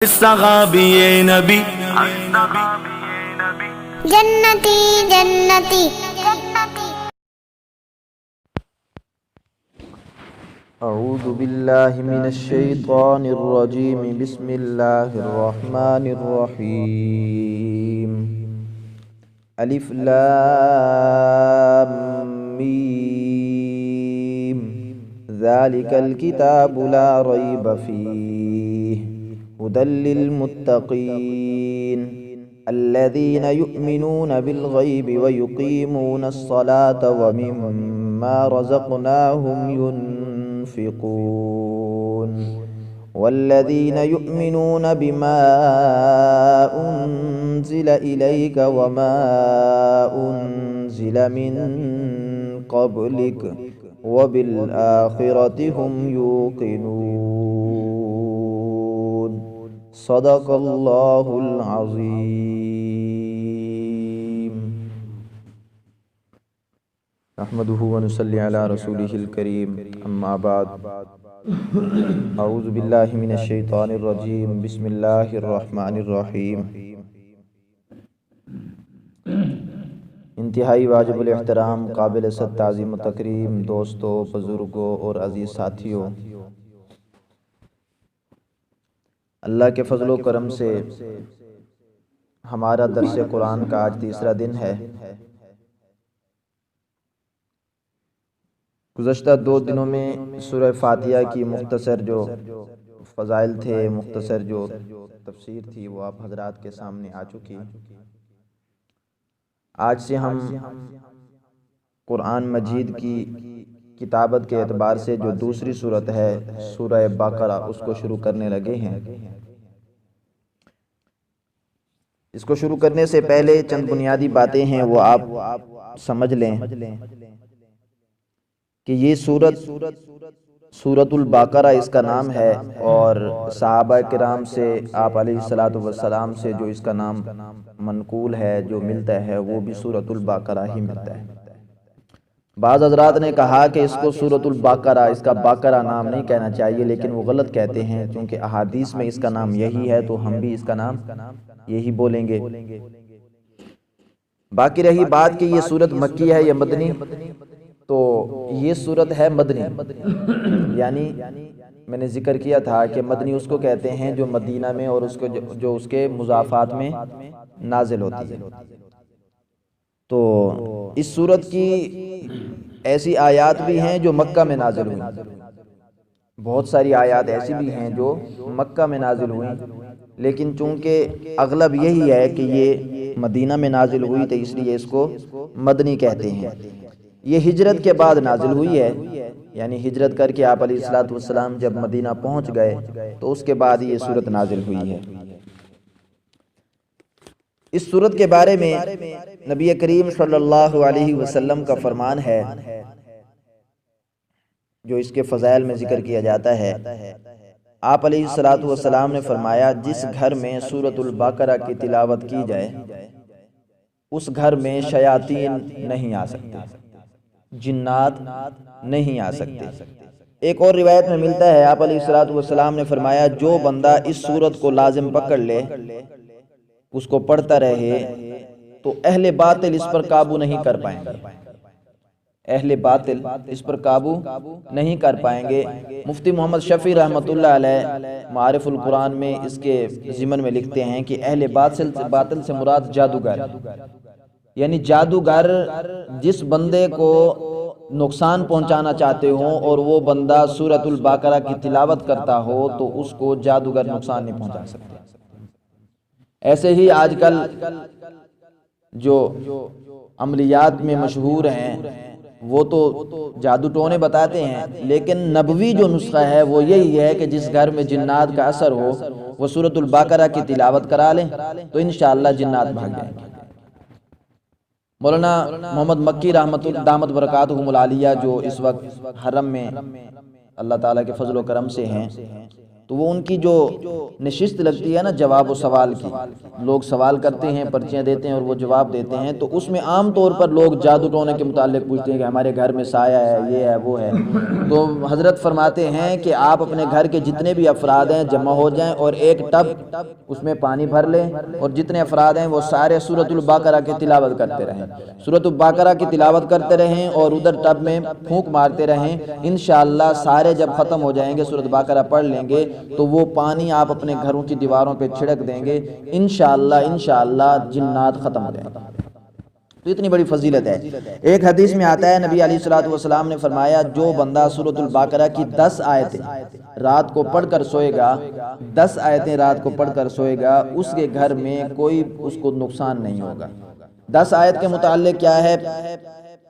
صحابی نبی جنتی جنتی اعوذ باللہ من الشیطان الرجیم بسم اللہ الرحمن الرحیم الف لام میم ذالک الکتاب لا ریب فیہ هدى للمتقین الذین یؤمنون بالغیب ویقیمون الصلاة ومما رزقناہم ينفقون والذین یؤمنون بما انزل الیک وما انزل من قبلک وبالآخرة هم یوقنون صدق اللہ العظیم نحمده ونصلی علی رسولہ الکریم اما بعد اعوذ باللہ من الشیطان الرجیم بسم اللہ الرحمن الرحیم انتہائی واجب الاحترام قابل صد تعظیم و تکریم دوستوں، بزرگوں اور عزیز ساتھیوں، اللہ کے فضل و کرم سے ہمارا درس قرآن کا آج تیسرا دن ہے۔ گزشتہ 2 دنوں میں سورہ فاتحہ کی مختصر جو فضائل تھے، مختصر جو تفسیر تھی، وہ آپ حضرات کے سامنے آ چکی۔ آج سے ہم قرآن مجید کی کتابت کے اعتبار سے جو دوسری صورت ہے سورہ بقرہ، اس کو شروع کرنے لگے ہیں۔ اس کو شروع کرنے سے پہلے چند بنیادی باتیں ہیں، وہ آپ سمجھ لیں کہ یہ سورۃ البقرہ اس کا نام ہے، اور صحابہ کرام سے آپ علیہ الصلاۃ والسلام سے جو اس کا نام منقول ہے، جو ملتا ہے، وہ بھی سورۃ البقرہ ہی ملتا ہے۔ بعض حضرات نے کہا کہ اس کو سورۃ البقرہ، اس کا بقرہ نام نہیں کہنا چاہیے، لیکن وہ غلط کہتے ہیں کیونکہ احادیث میں اس کا نام یہی ہے، تو ہم بھی اس کا نام یہی بولیں گے۔ باقی رہی بات کہ یہ سورت مکی ہے یا مدنی، تو یہ سورت ہے مدنی، یعنی میں نے ذکر کیا تھا کہ مدنی اس کو کہتے ہیں جو مدینہ میں اور جو اس کے مضافات میں نازل ہوتی ہے۔ تو اس سورت کی ایسی آیات بھی ہیں جو مکہ میں نازل ہوئی، بہت ساری آیات ایسی بھی ہیں جو مکہ میں نازل ہوئی، لیکن چونکہ اغلب یہی ہے کہ یہ مدینہ میں نازل ہوئی، تو اس لیے اس کو مدنی کہتے ہیں۔ یہ ہجرت کے بعد نازل ہوئی ہے، یعنی ہجرت کر کے آپ علیہ الصلوۃ والسلام جب مدینہ پہنچ گئے تو اس کے بعد یہ سورت نازل ہوئی ہے۔ اس سورت کے بارے میں نبی کریم صلی اللہ علیہ وسلم کا فرمان ہے، جو اس کے فضائل میں ذکر کیا جاتا ہے۔ آپ علیہ الصلوۃ والسلام نے فرمایا، جس گھر میں سورۃ البقرہ کی تلاوت کی جائے اس گھر میں شیاطین نہیں آ سکتے، جنات نہیں آ سکتے۔ ایک اور روایت میں ملتا ہے، آپ علیہ الصلوۃ والسلام نے فرمایا، جو بندہ اس سورت کو لازم پکڑ لے، اس کو پڑھتا رہے، تو اہل باطل اس پر قابو نہیں کر پائیں گے، اہل باطل اس پر قابو نہیں کر پائیں گے۔ مفتی محمد شفیع رحمۃ اللہ علیہ معارف القرآن میں اس کے ضمن میں لکھتے ہیں کہ اہل باطل سے مراد جادوگر، یعنی جادوگر جس بندے کو نقصان پہنچانا چاہتے ہوں اور وہ بندہ سورۃ البقرہ کی تلاوت کرتا ہو، تو اس کو جادوگر نقصان نہیں پہنچا سکتے۔ ایسے ہی آج کل جو عملیات میں مشہور ہیں وہ تو جادو ٹونے بتاتے ہیں، لیکن نبوی جو نسخہ ہے وہ یہی ہے کہ جس گھر میں جنات کا اثر ہو وہ سورۃ البقرہ کی تلاوت کرا لیں تو انشاءاللہ جنات بھاگ جائیں گے۔ مولانا محمد مکی رحمۃ اللہ دامت برکاتہم العالیہ، جو اس وقت حرم میں اللہ تعالیٰ کے فضل و کرم سے ہیں، تو وہ ان کی جو نشست لگتی ہے نا جواب و سوال کی، لوگ سوال کرتے ہیں، پرچیاں دیتے ہیں اور وہ جواب دیتے ہیں، تو اس میں عام طور پر لوگ جادو ٹونے کے متعلق پوچھتے ہیں کہ ہمارے گھر میں سایہ ہے، یہ ہے، وہ ہے۔ تو حضرت فرماتے ہیں کہ آپ اپنے گھر کے جتنے بھی افراد ہیں جمع ہو جائیں اور ایک ٹب اس میں پانی بھر لیں، اور جتنے افراد ہیں وہ سارے سورۃ البقرہ کی تلاوت کرتے رہیں، سورۃ البقرہ کی تلاوت کرتے رہیں اور ادھر ٹب میں پھونک مارتے رہیں۔ انشاءاللہ سارے جب ختم ہو جائیں گے، سورۃ البقرہ پڑھ لیں گے، تو وہ پانی آپ اپنے گھروں کی دیواروں پہ چھڑک دیں گے، انشاءاللہ جنات ختم ہو جائیں گے۔ تو اتنی بڑی فضیلت ہے۔ ایک حدیث میں آتا ہے نبی علیہ الصلوۃ والسلام نے فرمایا، جو بندہ سورۃ البقرہ کی 10 آیتیں رات کو پڑھ کر سوئے گا، 10 آیتیں رات کو پڑھ کر سوئے گا، اس کے گھر میں کوئی اس کو نقصان نہیں ہوگا۔ 10 آیت کے متعلق کیا ہے؟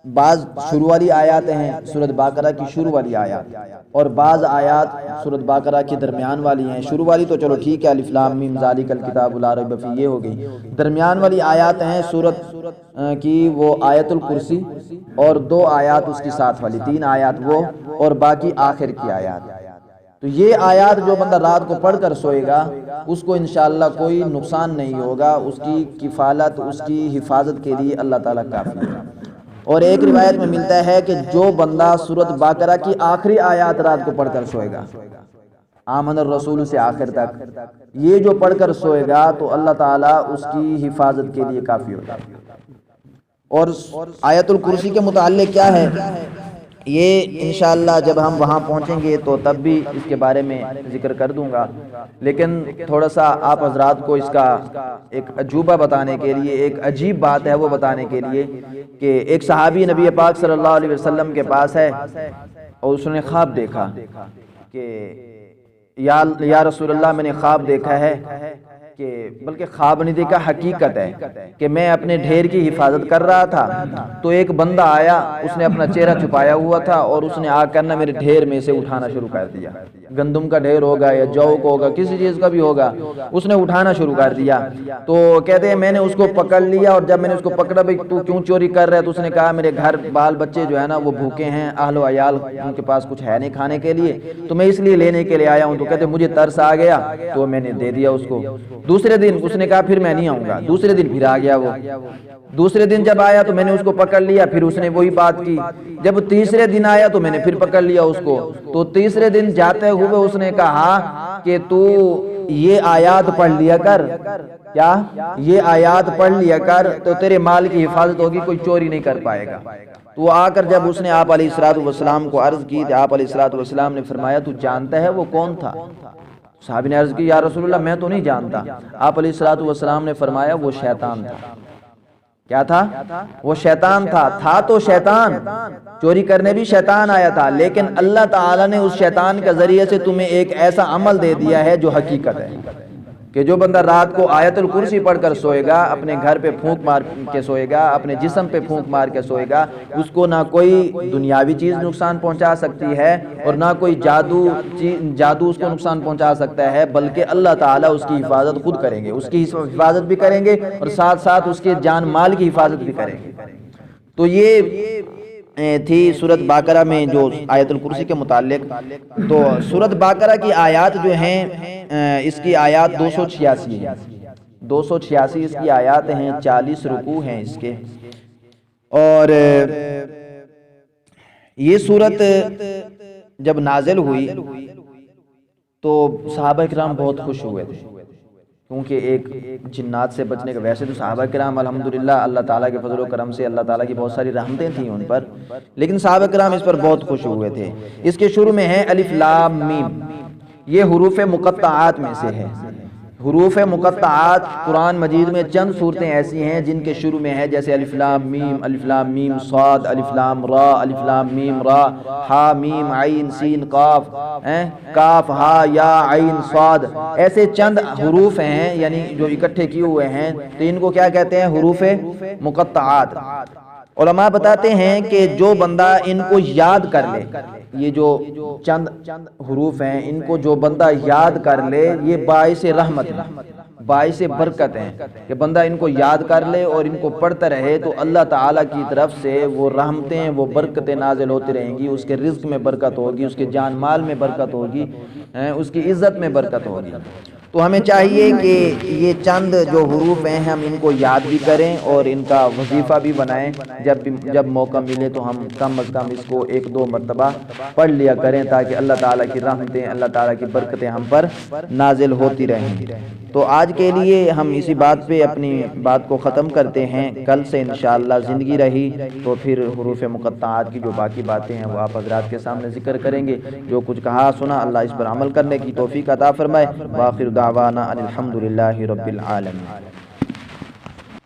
بعض شروع والی آیات ہیں سورۃ بقرہ کی، شروع والی آیات، اور بعض آیات سورۃ بقرہ کی درمیان والی ہیں۔ شروع والی تو چلو ٹھیک ہے، الف لام میم ذالک الکتاب لا ریب فیہ، یہ ہو گئی۔ درمیان والی آیات ہیں سورۃ کی وہ آیت الکرسی، اور 2 آیات اس کی ساتھ والی، 3 آیات وہ، اور باقی آخر کی آیات۔ تو یہ آیات جو بندہ رات کو پڑھ کر سوئے گا، اس کو انشاءاللہ کوئی نقصان نہیں ہوگا، اس کی کفالت، اس کی حفاظت کے لیے اللہ تعالیٰ کافی ہے۔ اور ایک روایت میں ملتا ہے کہ جو بندہ سورۃ بقرہ کی آخری آیات رات کو پڑھ کر سوئے گا، آمن الرسول سے آخر تک، یہ جو پڑھ کر سوئے گا تو اللہ تعالیٰ اس کی حفاظت کے لیے کافی ہوگا۔ اور آیت الکرسی کے متعلق کیا ہے، یہ انشاءاللہ جب ہم وہاں پہنچیں گے تو تب بھی اس کے بارے میں ذکر کر دوں گا، لیکن تھوڑا سا آپ حضرات کو اس کا ایک عجوبہ بتانے کے لیے، ایک عجیب بات ہے وہ بتانے کے لیے، کہ ایک صحابی نبی پاک صلی اللہ علیہ وسلم کے پاس ہے اور اس نے خواب دیکھا کہ یا رسول اللہ، میں نے خواب دیکھا ہے، کہ بلکہ خواب نہیں دیکھا، حقیقت ہے کہ میں اپنے ڈھیر کی حفاظت کر رہا تھا، تو ایک بندہ آیا، اس نے اپنا چہرہ چھپایا ہوا تھا اور اس نے آ کر نہ میرے ڈھیر میں سے اٹھانا شروع کر دیا، گندم کا ڈھیر ہوگا یا جو کا ہوگا، کسی چیز کا بھی ہوگا، اس نے اٹھانا شروع کر دیا۔ تو کہتے ہیں میں نے اس کو پکڑ لیا، اور جب میں نے اس کو پکڑا، بھئی تو کیوں چوری کر رہا ہے، تو اس نے کہا میرے گھر بال بچے جو ہے نا وہ بھوکے ہیں، اہل و عیال ان کے پاس کچھ ہے نہیں کھانے کے لیے، تو میں اس لیے لینے کے لیے آیا ہوں۔ تو کہتے ہیں مجھے ترس آ گیا تو میں نے دے دیا اس کو۔ دوسرے دن اس نے کہا پھر میں نہیں آؤں گا، دوسرے دن پھر آ گیا وہ، دوسرے دن جب آیا تو میں نے اس کو پکڑ لیا، پھر اس نے وہی بات کی، جب تیسرے دن آیا تو میں نے پھر پکڑ لیا اس کو، تو تیسرے دن جاتے ہوئے اس نے کہا کہ تو یہ آیات پڑھ لیا کر، کیا یہ آیات پڑھ لیا کر تو تیرے مال کی حفاظت ہوگی، کوئی چوری نہیں کر پائے گا۔ تو وہ آ کر جب اس نے آپ علیہ الصلوۃ والسلام کو عرض کی، آپ علیہ الصلوۃ والسلام نے فرمایا تو جانتا ہے وہ کون تھا؟ صحابی نے عرض کی یا رسول اللہ میں تو نہیں جانتا۔ آپ علیہ الصلوۃ والسلام نے فرمایا وہ شیطان تھا۔ کیا تھا؟ وہ شیطان تھا تو شیطان، چوری کرنے بھی شیطان آیا تھا، لیکن اللہ تعالیٰ نے اس شیطان کے ذریعے سے تمہیں ایک ایسا عمل دے دیا ہے جو حقیقت ہے، کہ جو بندہ رات کو آیت الکرسی پڑھ کر سوئے گا، اپنے گھر پہ پھونک مار کے سوئے گا، اپنے جسم پہ پھونک مار کے سوئے گا، اس کو نہ کوئی دنیاوی چیز نقصان پہنچا سکتی ہے اور نہ کوئی جادو اس کو نقصان پہنچا سکتا ہے، بلکہ اللہ تعالیٰ اس کی حفاظت خود کریں گے، اس کی حفاظت بھی کریں گے اور ساتھ ساتھ اس کے جان مال کی حفاظت بھی کریں گے۔ تو یہ تھی سورۃ بقرہ میں جو آیت الکرسی کے متعلق۔ تو سورۃ بقرہ کی آیات جو ہیں، اس کی آیات 286 ہیں، 286 اس کی آیات ہیں، 40 رکوع ہیں اس کے۔ اور یہ سورت جب نازل ہوئی تو صحابہ کرام بہت خوش ہوئے تھے، کیونکہ ایک جنات سے بچنے کا، ویسے تو صحابہ کرام الحمدللہ اللہ تعالیٰ کے فضل و کرم سے اللہ تعالیٰ کی بہت ساری رحمتیں تھیں ان پر، لیکن صحابہ کرام اس پر بہت خوش ہوئے تھے۔ اس کے شروع میں ہے الف لام میم، یہ حروف مقطعات میں سے ہے۔ حروف مقطعات قرآن مجید میں چند صورتیں ایسی ہیں جن کے شروع میں ہے، جیسے الف لام میم صاد، الف لام را، الف لام میم را، ہا میم عین سین قاف، کاف ہا یا عین صاد، ایسے چند حروف ہیں یعنی جو اکٹھے کیے ہوئے ہیں، تو ان کو کیا کہتے ہیں؟ حروف مقطعات۔ علماء بتاتے ہیں کہ جو بندہ ان کو یاد کر لے، یہ جو چند حروف ہیں ان کو جو بندہ یاد کر لے، یہ باعث رحمت ہے، باعث برکت ہیں، کہ بندہ ان کو یاد کر لے اور ان کو پڑھتا رہے تو اللہ تعالیٰ کی طرف سے وہ رحمتیں، وہ برکتیں نازل ہوتی رہیں گی، اس کے رزق میں برکت ہوگی، اس کے جان مال میں برکت ہوگی۔ اس کی عزت میں برکت ہوگی۔ تو ہمیں چاہیے کہ یہ چند جو حروف ہیں ہم ان کو یاد بھی کریں اور ان کا وظیفہ بھی بنائیں، جب موقع ملے تو ہم کم از کم اس کو 1-2 مرتبہ پڑھ لیا کریں، تاکہ اللہ تعالیٰ کی رحمتیں، اللہ تعالیٰ کی برکتیں ہم پر نازل ہوتی رہیں۔ تو آج کے لیے ہم اسی بات پہ اپنی بات کو ختم کرتے ہیں۔ کل سے انشاءاللہ زندگی رہی تو پھر حروف مقطعات کی جو باقی باتیں ہیں وہ آپ حضرات کے سامنے ذکر کریں گے۔ جو کچھ کہا سنا اللہ اس پر عمل کرنے کی توفیق عطا فرمائے۔ وآخر دعوانا ان الحمدللہ رب العالمین۔